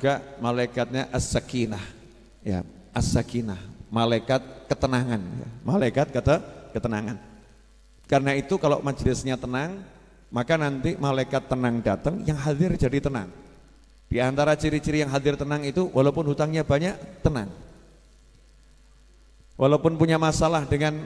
juga malaikatnya as-sakinah. Ya, as-sakinah, malaikat ketenangan, ya. Malaikat ketenangan. Karena itu kalau majelisnya tenang, maka nanti malaikat tenang datang, yang hadir jadi tenang. Di antara ciri-ciri yang hadir tenang itu, walaupun hutangnya banyak, tenang. Walaupun punya masalah dengan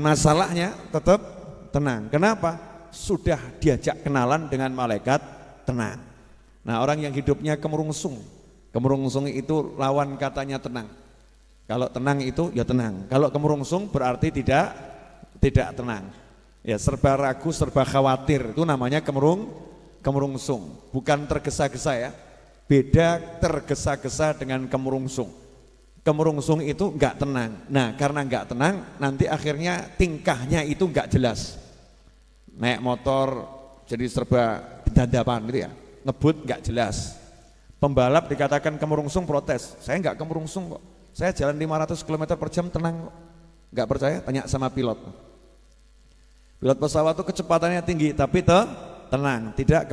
masalahnya, tetap tenang. Kenapa? Sudah diajak kenalan dengan malaikat tenang. Nah, orang yang hidupnya kemerungsung itu lawan katanya tenang. Kalau tenang itu ya tenang. Kalau kemerungsung berarti tidak tenang. Ya, serba ragu, serba khawatir, itu namanya kemerungsung. Bukan tergesa-gesa ya. Beda tergesa-gesa dengan kemerungsung. Kemerungsung itu enggak tenang. Nah, karena enggak tenang, nanti akhirnya tingkahnya itu enggak jelas. Naik motor jadi serba dadapan gitu ya. Ngebut enggak jelas. Pembalap dikatakan kemerungsung, protes. Saya enggak kemerungsung kok. Saya jalan 500 km per jam tenang kok. Enggak percaya? Tanya sama pilot. Pilot pesawat itu kecepatannya tinggi tapi tenang, tidak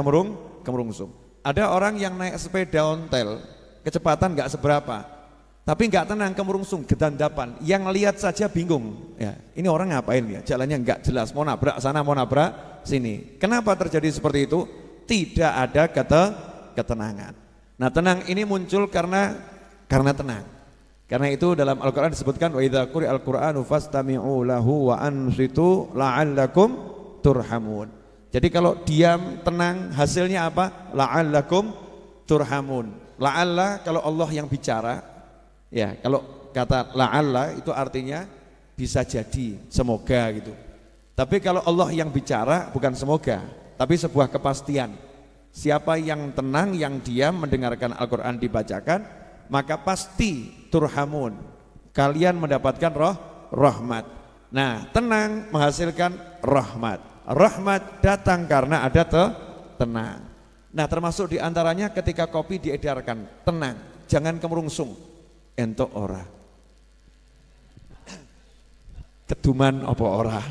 kemerungsung. Ada orang yang naik sepeda ontel, kecepatan enggak seberapa, tapi enggak tenang, kemerungsung, gedandapan. Yang lihat saja bingung. Ya, ini orang ngapain ya? Jalannya enggak jelas, mau nabrak sana, mau nabrak sini. Kenapa terjadi seperti itu? Tidak ada ketenangan. Nah, tenang ini muncul karena tenang. Karena itu dalam Al-Quran disebutkan wa idza quri'al Qur'anu fastami'u lahu wa ansitu la'allakum turhamun. Jadi kalau diam tenang hasilnya apa? La'allakum turhamun. La'alla kalau Allah yang bicara, ya kalau kata la'alla itu artinya bisa jadi, semoga gitu. Tapi kalau Allah yang bicara bukan semoga, tapi sebuah kepastian. Siapa yang tenang, yang diam mendengarkan Al-Quran dibacakan, maka pasti turhamun, kalian mendapatkan rahmat. Nah, tenang menghasilkan rahmat. Rahmat datang karena ada tenang. Nah, termasuk diantaranya ketika kopi diedarkan, tenang, jangan kemerungsung. Entuk ora, keduman apa ora,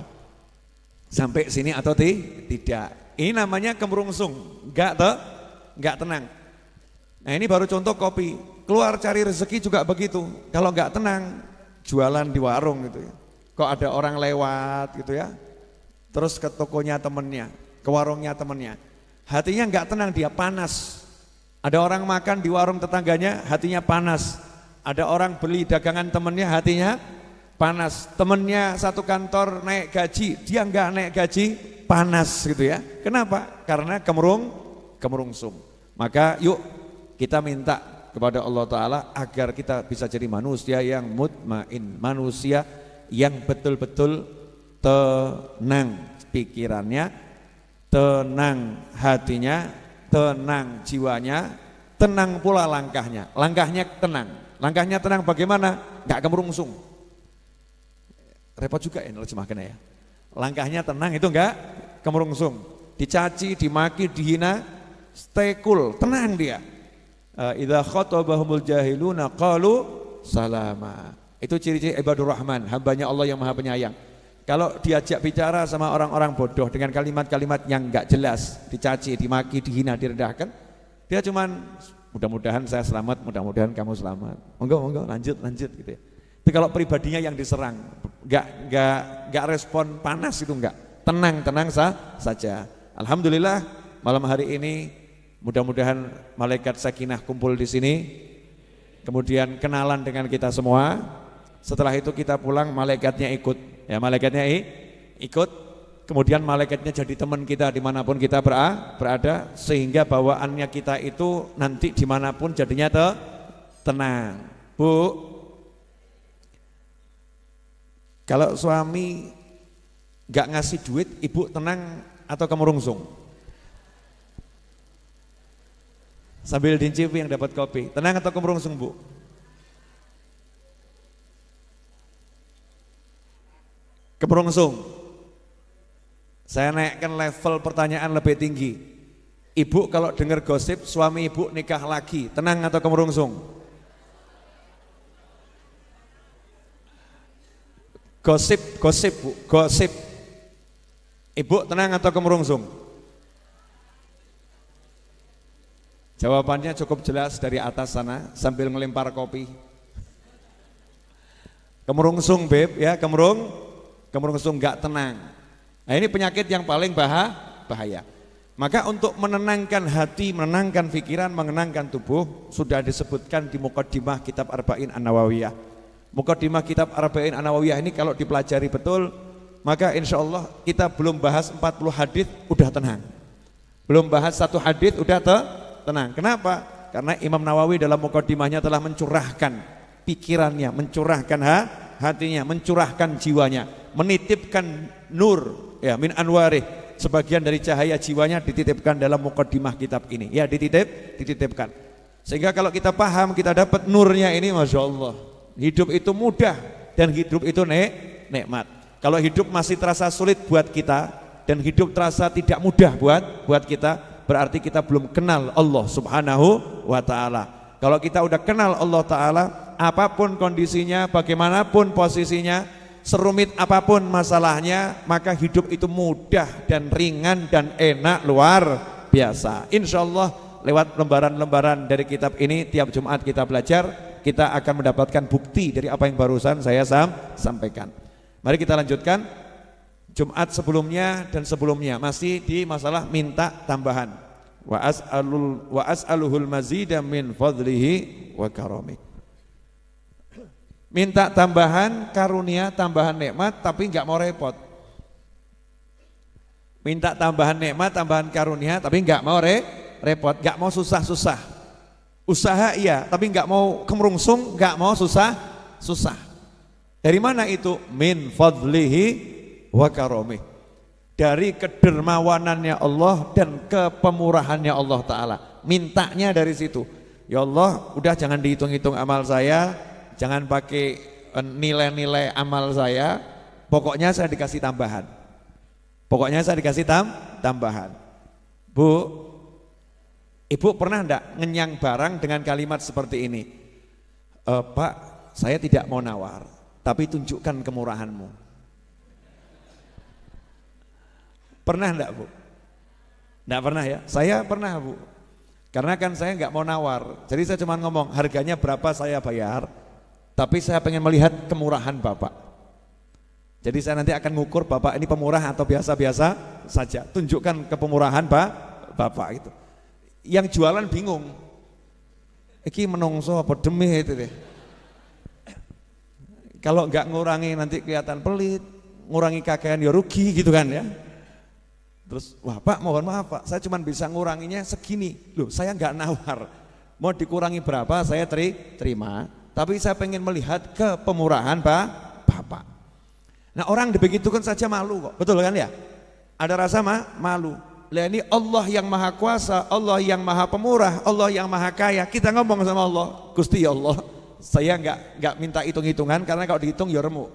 sampai sini atau tidak. Ini namanya kemerungsung, enggak tenang. Nah, ini baru contoh kopi. Keluar cari rezeki juga begitu. Kalau nggak tenang, jualan di warung gitu ya. Kok ada orang lewat gitu ya. Terus ke tokonya temennya, ke warungnya temennya. Hatinya nggak tenang, dia panas. Ada orang makan di warung tetangganya, hatinya panas. Ada orang beli dagangan temennya, hatinya panas. Temennya satu kantor naik gaji, dia nggak naik gaji, panas gitu ya. Kenapa? Karena kemerungsung. Maka yuk kita minta kepada Allah Ta'ala agar kita bisa jadi manusia yang mutmain, manusia yang betul-betul tenang pikirannya, tenang hatinya, tenang jiwanya, tenang pula langkahnya. Langkahnya tenang bagaimana? Enggak kemerungsung. Repot juga ya nerjemahkannya ya. Langkahnya tenang itu enggak kemerungsung. Dicaci, dimaki, dihina, stay cool, tenang dia. Idza khatabahumul jahiluna qalu salama. Itu ciri-ciri ibadur rahman, hambanya Allah yang maha penyayang. Kalau diajak bicara sama orang-orang bodoh dengan kalimat-kalimat yang enggak jelas, dicaci, dimaki, dihina, direndahkan, dia cuman mudah-mudahan saya selamat, mudah-mudahan kamu selamat. Monggo lanjut gitu ya. Tapi kalau pribadinya yang diserang, enggak respon panas itu enggak. Tenang saja. Alhamdulillah malam hari ini mudah-mudahan malaikat sakinah kumpul di sini, kemudian kenalan dengan kita semua. Setelah itu kita pulang, malaikatnya ikut, ya malaikatnya ikut, kemudian malaikatnya jadi teman kita dimanapun kita berada, sehingga bawaannya kita itu nanti dimanapun jadinya tenang. Bu, kalau suami gak ngasih duit, ibu tenang atau kemerungsung? Sambil dincipi yang dapat kopi, tenang atau kemerungsung bu? Kemerungsung. Saya naikkan level pertanyaan lebih tinggi. Ibu kalau dengar gosip suami ibu nikah lagi, tenang atau kemerungsung? Gosip bu, gosip. Ibu tenang atau kemerungsung? Jawabannya cukup jelas dari atas sana sambil ngelempar kopi. Kemerungsung beb ya, kemerungsung nggak tenang. Nah ini penyakit yang paling bahaya. Maka untuk menenangkan hati, menenangkan pikiran, menenangkan tubuh sudah disebutkan di Muqaddimah Kitab Arba'in An-Nawawiyah. Muqaddimah Kitab Arba'in An-Nawawiyah ini kalau dipelajari betul, maka insya Allah kita belum bahas 40 hadis udah tenang. Belum bahas satu hadis udah tenang. Kenapa? Karena Imam Nawawi dalam Muqaddimahnya telah mencurahkan pikirannya, mencurahkan hatinya, mencurahkan jiwanya, menitipkan nur ya min anwarih, sebagian dari cahaya jiwanya dititipkan dalam muqaddimah kitab ini. Ya dititipkan. Sehingga kalau kita paham, kita dapat nurnya ini, Masya Allah. Hidup itu mudah dan hidup itu nikmat. Kalau hidup masih terasa sulit buat kita dan hidup terasa tidak mudah buat kita, berarti kita belum kenal Allah Subhanahu wa ta'ala. Kalau kita udah kenal Allah Ta'ala, apapun kondisinya, bagaimanapun posisinya, serumit apapun masalahnya, maka hidup itu mudah dan ringan dan enak luar biasa. Insya Allah lewat lembaran-lembaran dari kitab ini, tiap Jumat kita belajar, kita akan mendapatkan bukti dari apa yang barusan saya sampaikan. Mari kita lanjutkan. Jumat sebelumnya dan sebelumnya masih di masalah minta tambahan. Wa as'aluhul mazida min fadlihi wa karami. Minta tambahan karunia, tambahan nikmat, tapi nggak mau repot. Minta tambahan nikmat, tambahan karunia, tapi nggak mau repot, nggak mau susah-susah. Usaha iya, tapi nggak mau kemerungsung, nggak mau susah. Dari mana itu? Min fadlihi wa karomih, dari kedermawanannya Allah dan kepemurahannya Allah Ta'ala. Mintanya dari situ. Ya Allah, udah jangan dihitung-hitung amal saya, jangan pakai nilai-nilai amal saya, pokoknya saya dikasih tambahan. Pokoknya saya dikasih tambahan. Bu, ibu pernah enggak ngenyang barang dengan kalimat seperti ini? Pak, saya tidak mau nawar, tapi tunjukkan kemurahanmu. Pernah enggak Bu? Enggak pernah ya? Saya pernah Bu. Karena kan saya enggak mau nawar. Jadi saya cuma ngomong harganya berapa saya bayar, tapi saya pengen melihat kemurahan Bapak. Jadi saya nanti akan ngukur Bapak ini pemurah atau biasa-biasa saja. Tunjukkan kepemurahan Bapak itu. Yang jualan bingung. Iki menungso apa demi itu deh. Kalau enggak ngurangi nanti kelihatan pelit, ngurangi kakean ya rugi gitu kan ya. Terus, wah Pak mohon maaf Pak, saya cuma bisa nguranginya segini. Loh saya nggak nawar, mau dikurangi berapa saya terima, tapi saya pengen melihat kepemurahan Bapak. Nah orang dibegitukan saja malu kok, betul kan ya? Ada rasa malu. Lah ini Allah yang maha kuasa, Allah yang maha pemurah, Allah yang maha kaya. Kita ngomong sama Allah, Gusti Allah, saya nggak minta hitung-hitungan karena kalau dihitung ya remuk.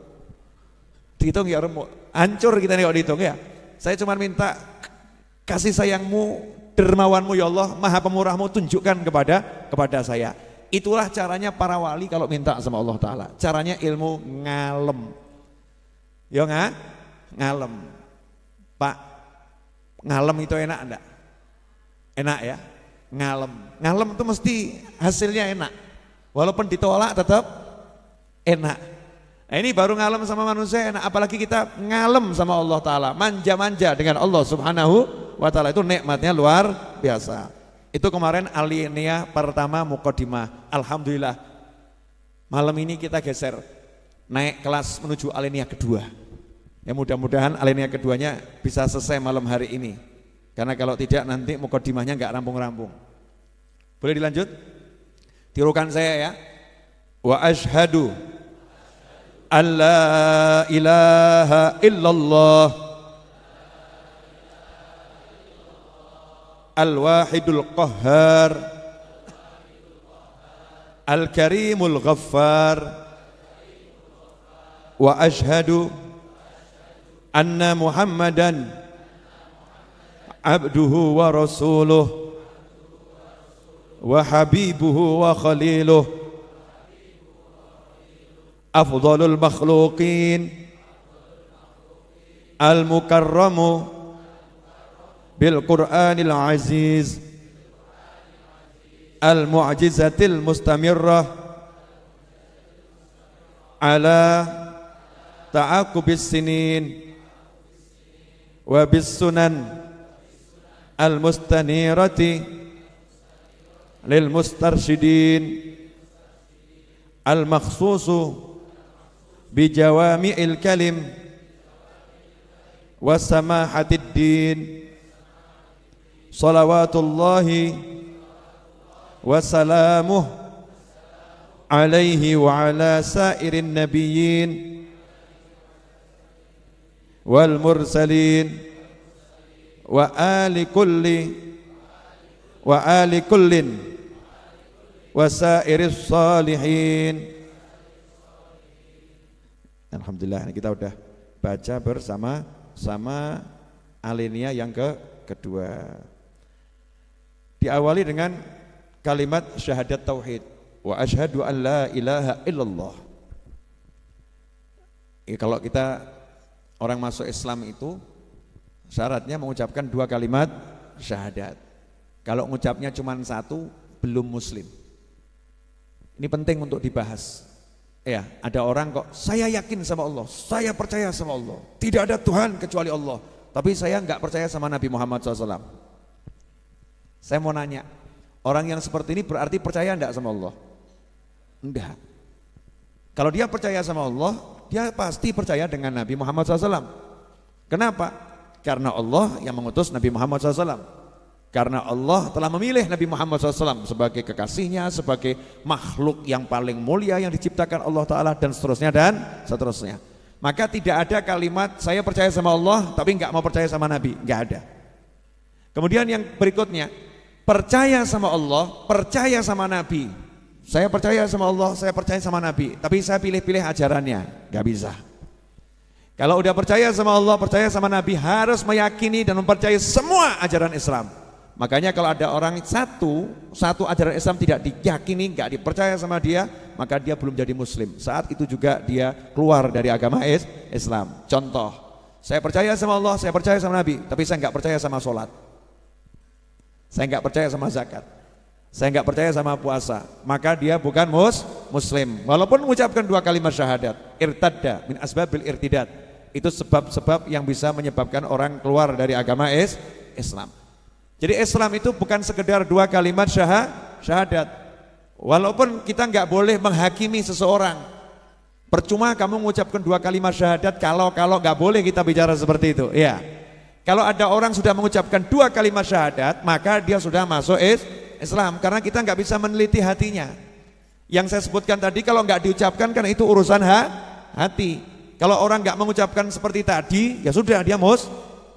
Dihitung ya remuk, hancur kita nih kalau dihitung ya. Saya cuma minta kasih sayangmu, dermawanmu ya Allah, maha pemurahmu tunjukkan kepada saya. Itulah caranya para wali kalau minta sama Allah Ta'ala. Caranya ilmu ngalem. Ya ngalem. Pak, ngalem itu enak enggak? Enak ya? Ngalem. Ngalem itu mesti hasilnya enak. Walaupun ditolak tetap enak. Nah, ini baru ngalem sama manusia enak, apalagi kita ngalem sama Allah Ta'ala, manja-manja dengan Allah Subhanahu wa Ta'ala, itu nikmatnya luar biasa. Itu kemarin alinea pertama Muqaddimah. Alhamdulillah malam ini kita geser naik kelas menuju alinea kedua. Ya mudah-mudahan alinea keduanya bisa selesai malam hari ini, karena kalau tidak nanti Muqaddimahnya nggak rampung-rampung. Boleh dilanjut? Tirukan saya ya. Wa asyhadu alla ilaha illallah al-wahidul qahhar al-karimul ghaffar wa ashhadu anna muhammadan abduhu wa rasuluh wa habibuhu wa khaliluh afdalul makhluqin al-mukarramu bil Qur'anil aziz al-mu'jizatil mustamirrah ala ta'aqubis sinin wa bis sunan al-mustanirati lil mustarsyidin al-makhsusu bi jawami'il kalim wa samahatid din salawatullahi wa salamuh alaihi wa ala sairin nabiyyin wal mursalin wa ali kullin wa sairis salihin. Alhamdulillah, kita udah baca bersama-sama alinea yang kedua. Diawali dengan kalimat syahadat tauhid, wa asyhadu an la ilaha illallah. Kalau kita orang masuk Islam itu syaratnya mengucapkan 2 kalimat syahadat. Kalau mengucapnya cuma 1 belum muslim. Ini penting untuk dibahas. Ya, ada orang kok saya yakin sama Allah, saya percaya sama Allah, tidak ada Tuhan kecuali Allah, tapi saya enggak percaya sama Nabi Muhammad SAW. Saya mau nanya, orang yang seperti ini berarti percaya enggak sama Allah? Enggak. Kalau dia percaya sama Allah, dia pasti percaya dengan Nabi Muhammad SAW. Kenapa? Karena Allah yang mengutus Nabi Muhammad SAW. Karena Allah telah memilih Nabi Muhammad SAW sebagai kekasihnya, sebagai makhluk yang paling mulia yang diciptakan Allah Ta'ala, dan seterusnya dan seterusnya. Maka tidak ada kalimat saya percaya sama Allah tapi enggak mau percaya sama Nabi, enggak ada. Kemudian yang berikutnya, percaya sama Allah, percaya sama Nabi. Saya percaya sama Allah, saya percaya sama Nabi, tapi saya pilih-pilih ajarannya, enggak bisa. Kalau udah percaya sama Allah, percaya sama Nabi, harus meyakini dan mempercayai semua ajaran Islam. Makanya kalau ada orang satu ajaran Islam tidak diyakini, enggak dipercaya sama dia, maka dia belum jadi muslim. Saat itu juga dia keluar dari agama Islam. Contoh, saya percaya sama Allah, saya percaya sama Nabi, tapi saya enggak percaya sama sholat, saya enggak percaya sama zakat, saya enggak percaya sama puasa, maka dia bukan muslim. Walaupun mengucapkan 2 kalimat syahadat, irtadda min asbabil irtidad. Itu sebab-sebab yang bisa menyebabkan orang keluar dari agama Islam. Jadi Islam itu bukan sekedar 2 kalimat syahadat. Walaupun kita nggak boleh menghakimi seseorang. Percuma kamu mengucapkan 2 kalimat syahadat kalau nggak boleh kita bicara seperti itu. Ya. Kalau ada orang sudah mengucapkan 2 kalimat syahadat, maka dia sudah masuk Islam, karena kita nggak bisa meneliti hatinya. Yang saya sebutkan tadi kalau nggak diucapkan kan itu urusan hati. Kalau orang nggak mengucapkan seperti tadi, ya sudah dia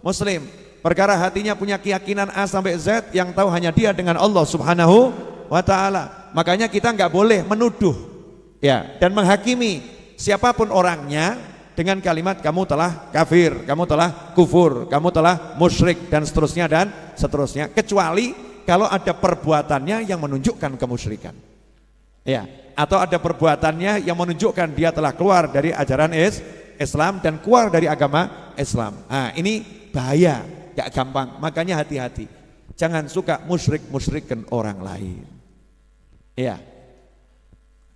muslim. Perkara hatinya punya keyakinan A sampai Z, yang tahu hanya dia dengan Allah Subhanahu wa ta'ala. Makanya kita nggak boleh menuduh ya dan menghakimi siapapun orangnya dengan kalimat kamu telah kafir, kamu telah kufur, kamu telah musyrik, dan seterusnya, kecuali kalau ada perbuatannya yang menunjukkan kemusyrikan. Ya, atau ada perbuatannya yang menunjukkan dia telah keluar dari ajaran Islam dan keluar dari agama Islam. Nah, ini bahaya. Gak gampang, makanya hati-hati. Jangan suka musyrik-musyrikkan orang lain. Iya.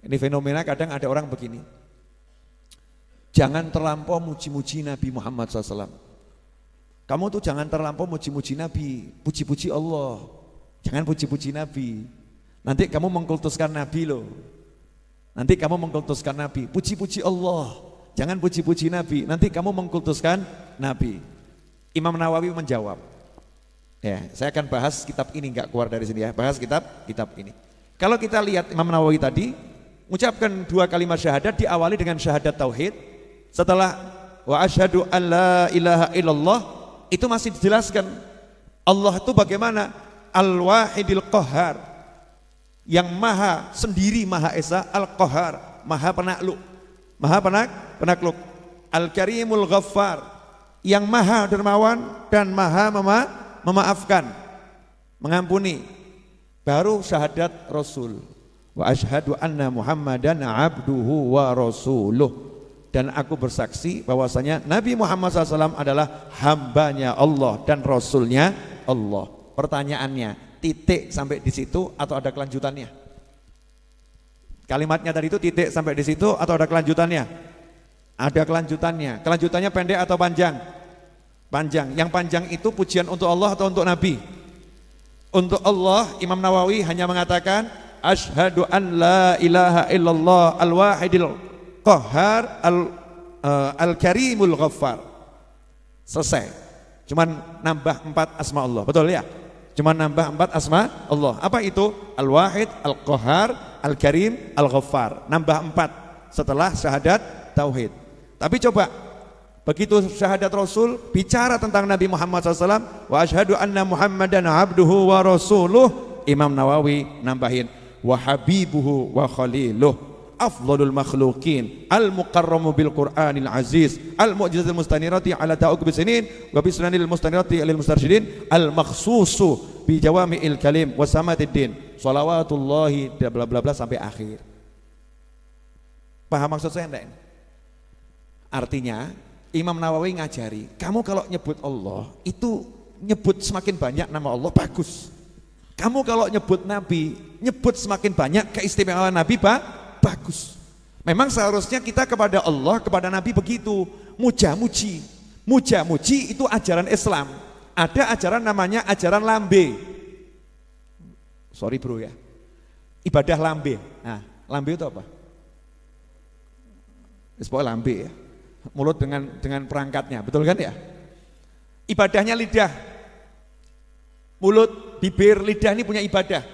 Ini fenomena kadang ada orang begini. Jangan terlampau muji-muji Nabi Muhammad SAW. Kamu tuh jangan terlampau muji-muji Nabi, puji-puji Allah. Jangan puji-puji Nabi. Nanti kamu mengkultuskan Nabi loh. Nanti kamu mengkultuskan Nabi, puji-puji Allah. Jangan puji-puji Nabi, nanti kamu mengkultuskan Nabi. Imam Nawawi menjawab, ya saya akan bahas kitab ini, nggak keluar dari sini ya, bahas kitab ini. Kalau kita lihat Imam Nawawi tadi mengucapkan 2 kalimat syahadat, diawali dengan syahadat tauhid, setelah wa asyhadu an la ilaha illallah itu masih dijelaskan Allah itu bagaimana, al-wahidil qahhar, yang maha sendiri, maha esa, al-qahhar, maha penakluk, al-karimul ghaffar, yang maha dermawan dan maha memaafkan, mengampuni. Baru syahadat Rasul, wa asyhadu anna Muhammadan abduhu wa rasuluh, dan aku bersaksi bahwasanya Nabi Muhammad SAW adalah hambanya Allah dan Rasulnya Allah. Pertanyaannya, titik sampai di situ atau ada kelanjutannya? Kalimatnya tadi itu titik sampai di situ atau ada kelanjutannya? Ada kelanjutannya. Kelanjutannya pendek atau panjang? Panjang. Yang panjang itu pujian untuk Allah atau untuk Nabi? Untuk Allah. Imam Nawawi hanya mengatakan asyhadu an la ilaha illallah al-wahidil qahhar al-karimul ghaffar. Selesai. Cuman nambah 4 asma Allah. Betul ya? Cuman nambah 4 asma Allah. Apa itu? Al-wahid, al-qahhar, al-karim, al-ghaffar. Nambah 4 setelah syahadat tauhid. Tapi coba begitu syahadat Rasul bicara tentang Nabi Muhammad SAW, wa asyhadu anna Muhammadan abduhu wa rasuluh, Imam Nawawi nambahin wa habibuhu wa khaliluh, afdhalul makhluqin, al-mukarramu bil Qur'anil aziz, al-mu'jizatil mustanirati ala ta'uq bisinin wa bisunanil mustanirati lil mustarsyidin, al-makhsusu bi jawami'il kalim wa samatid din, shalawatullahi bla bla bla sampai akhir. Paham maksud saya enggak? Artinya Imam Nawawi ngajari, kamu kalau nyebut Allah itu nyebut semakin banyak nama Allah bagus. Kamu kalau nyebut Nabi, nyebut semakin banyak keistimewaan Nabi bagus. Memang seharusnya kita kepada Allah, kepada Nabi begitu, muja-muji. Muja-muji itu ajaran Islam. Ada ajaran namanya ajaran lambe. Sorry bro ya. Ibadah lambe. Nah, lambe itu apa? Pokoknya lambe ya. Mulut dengan perangkatnya, betul kan ya? Ibadahnya lidah. Mulut, bibir, lidah ini punya ibadah.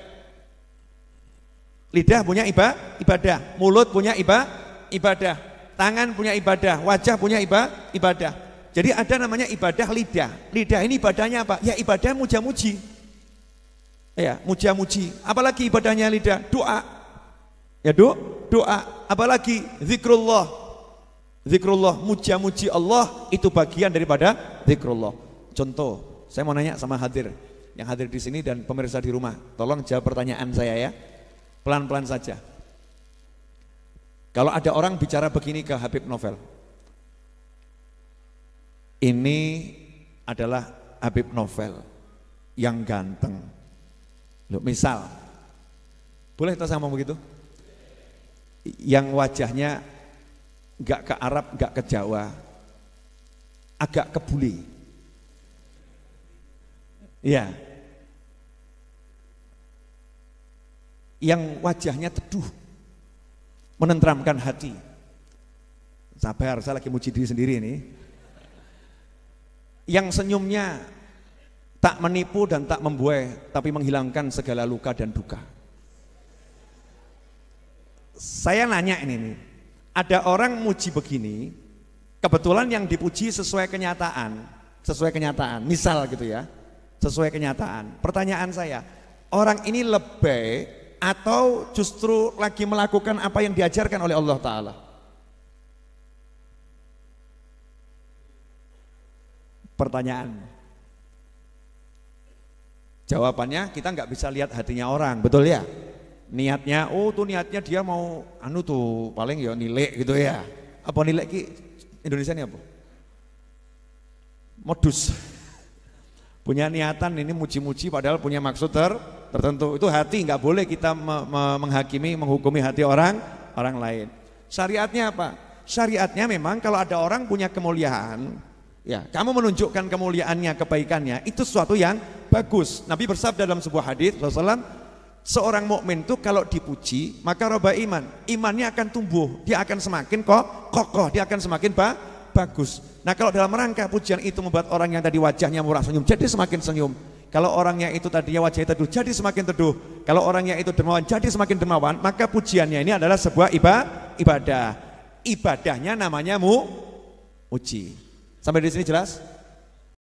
Lidah punya ibadah, mulut punya ibadah, tangan punya ibadah, wajah punya ibadah. Jadi ada namanya ibadah lidah. Lidah ini ibadahnya apa? Ya ibadah muja-muji. Ya, muja-muji. Apalagi ibadahnya lidah? Doa. Ya doa. Apalagi zikrullah. Zikrullah, muja-muji Allah itu bagian daripada zikrullah. Contoh, saya mau nanya sama yang hadir di sini dan pemirsa di rumah. Tolong jawab pertanyaan saya ya. Pelan-pelan saja. Kalau ada orang bicara begini ke Habib Novel, ini adalah Habib Novel yang ganteng. Loh, misal, boleh kita sama begitu? Yang wajahnya enggak ke Arab, enggak ke Jawa, agak ke bule. Ya. Yang wajahnya teduh, menenteramkan hati. Sabar, saya lagi muji diri sendiri ini. Yang senyumnya tak menipu dan tak membuai, tapi menghilangkan segala luka dan duka. Saya nanya ini nih. Ada orang muji begini, kebetulan yang dipuji sesuai kenyataan, misal gitu ya, sesuai kenyataan. Pertanyaan saya, orang ini lebay atau justru lagi melakukan apa yang diajarkan oleh Allah Ta'ala? Pertanyaan. Jawabannya kita nggak bisa lihat hatinya orang, betul ya? Niatnya, niatnya dia mau paling ya nilai gitu ya. Apa nilai ki Indonesia ini apa? Modus. Punya niatan ini muji-muji padahal punya maksud tertentu. Itu hati, nggak boleh kita menghukumi hati orang lain. Syariatnya apa? Syariatnya memang kalau ada orang punya kemuliaan, ya kamu menunjukkan kemuliaannya, kebaikannya, itu sesuatu yang bagus. Nabi bersabda dalam sebuah hadis Rasulullah, seorang mukmin itu kalau dipuji maka roba imannya akan tumbuh, dia akan semakin kokoh, dia akan semakin bagus. Nah kalau dalam rangka pujian itu membuat orang yang tadi wajahnya murah senyum jadi semakin senyum, kalau orangnya itu tadinya wajahnya teduh jadi semakin teduh, kalau orangnya itu dermawan jadi semakin dermawan, maka pujiannya ini adalah sebuah ibadah. Ibadahnya namanya muji. Sampai di sini jelas?